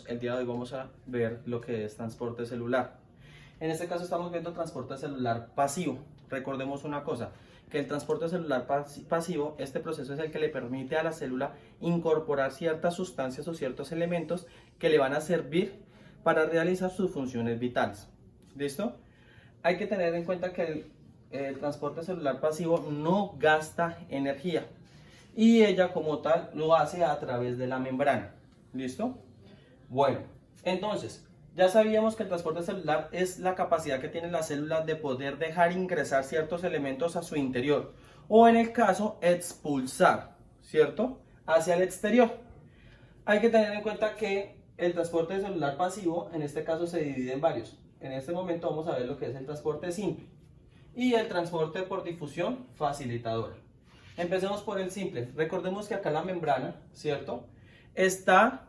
El día de hoy vamos a ver lo que es transporte celular. En este caso estamos viendo transporte celular pasivo. Recordemos una cosa, que el transporte celular pasivo, este proceso es el que le permite a la célula incorporar ciertas sustancias o ciertos elementos que le van a servir para realizar sus funciones vitales. ¿Listo? Hay que tener en cuenta que el transporte celular pasivo no gasta energía y ella como tal lo hace a través de la membrana. ¿Listo? Bueno, entonces, ya sabíamos que el transporte celular es la capacidad que tiene la célula de poder dejar ingresar ciertos elementos a su interior o en el caso expulsar, ¿cierto? Hacia el exterior. Hay que tener en cuenta que el transporte celular pasivo en este caso se divide en varios. En este momento vamos a ver lo que es el transporte simple y el transporte por difusión facilitadora. Empecemos por el simple. Recordemos que acá la membrana, ¿cierto? Está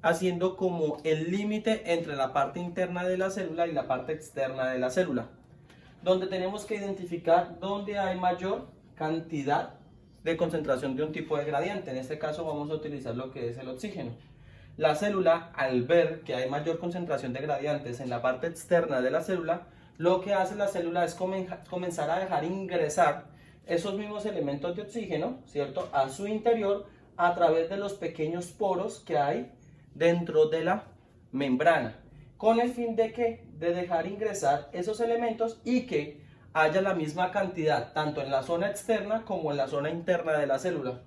haciendo como el límite entre la parte interna de la célula y la parte externa de la célula, donde tenemos que identificar dónde hay mayor cantidad de concentración de un tipo de gradiente. En este caso vamos a utilizar lo que es el oxígeno. La célula, al ver que hay mayor concentración de gradientes en la parte externa de la célula, lo que hace la célula es comenzar a dejar ingresar esos mismos elementos de oxígeno, ¿cierto?, a su interior a través de los pequeños poros que hay dentro de la membrana, con el fin de que de dejar ingresar esos elementos y que haya la misma cantidad tanto en la zona externa como en la zona interna de la célula.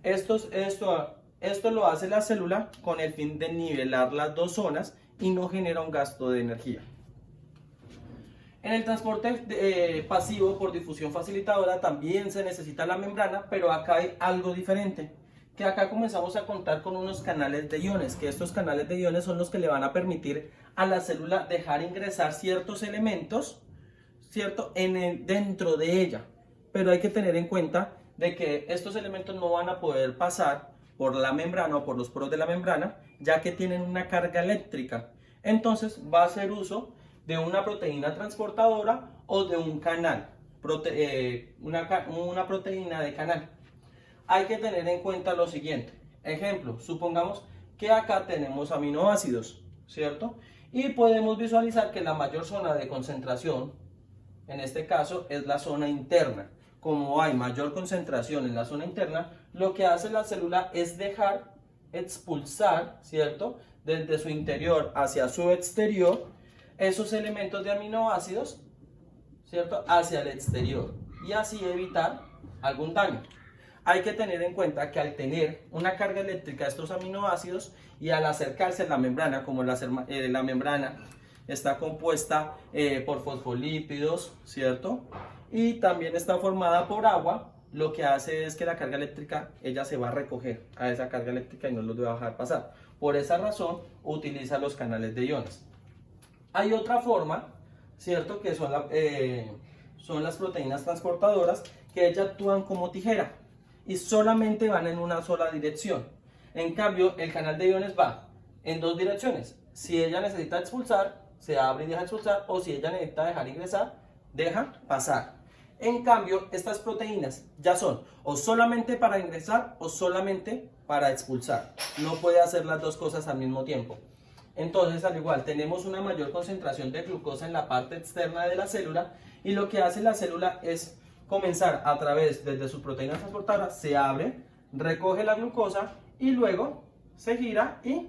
Esto lo hace la célula con el fin de nivelar las dos zonas y no genera un gasto de energía. En el transporte pasivo por difusión facilitadora también se necesita la membrana, pero acá hay algo diferente, que acá comenzamos a contar con unos canales de iones, que estos canales de iones son los que le van a permitir a la célula dejar ingresar ciertos elementos, ¿cierto?, dentro de ella. Pero hay que tener en cuenta de que estos elementos no van a poder pasar por la membrana o por los poros de la membrana, ya que tienen una carga eléctrica. Entonces va a hacer uso de una proteína transportadora o de un canal, una proteína de canal. Hay que tener en cuenta lo siguiente. Ejemplo, supongamos que acá tenemos aminoácidos, ¿cierto? Y podemos visualizar que la mayor zona de concentración, en este caso, es la zona interna. Como hay mayor concentración en la zona interna, lo que hace la célula es dejar expulsar, ¿cierto?, desde su interior hacia su exterior, esos elementos de aminoácidos, ¿cierto?, hacia el exterior y así evitar algún daño. Hay que tener en cuenta que al tener una carga eléctrica de estos aminoácidos y al acercarse a la membrana, como la membrana está compuesta por fosfolípidos, ¿cierto?, y también está formada por agua, lo que hace es que la carga eléctrica, ella se va a recoger a esa carga eléctrica y no los va a dejar pasar. Por esa razón, utiliza los canales de iones. Hay otra forma, ¿cierto?, que son las proteínas transportadoras, que ellas actúan como tijera y solamente van en una sola dirección. En cambio, el canal de iones va en dos direcciones. Si ella necesita expulsar, se abre y deja expulsar, o si ella necesita dejar ingresar, deja pasar. En cambio, estas proteínas ya son o solamente para ingresar o solamente para expulsar. No puede hacer las dos cosas al mismo tiempo. Entonces, al igual, tenemos una mayor concentración de glucosa en la parte externa de la célula y lo que hace la célula es comenzar a través desde su proteína transportadora, se abre, recoge la glucosa y luego se gira y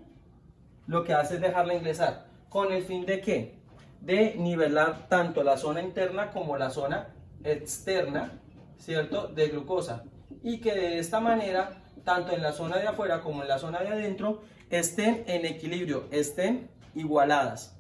lo que hace es dejarla ingresar. ¿Con el fin de qué? De nivelar tanto la zona interna como la zona externa, ¿cierto?, de glucosa, y que de esta manera tanto en la zona de afuera como en la zona de adentro estén en equilibrio, estén igualadas.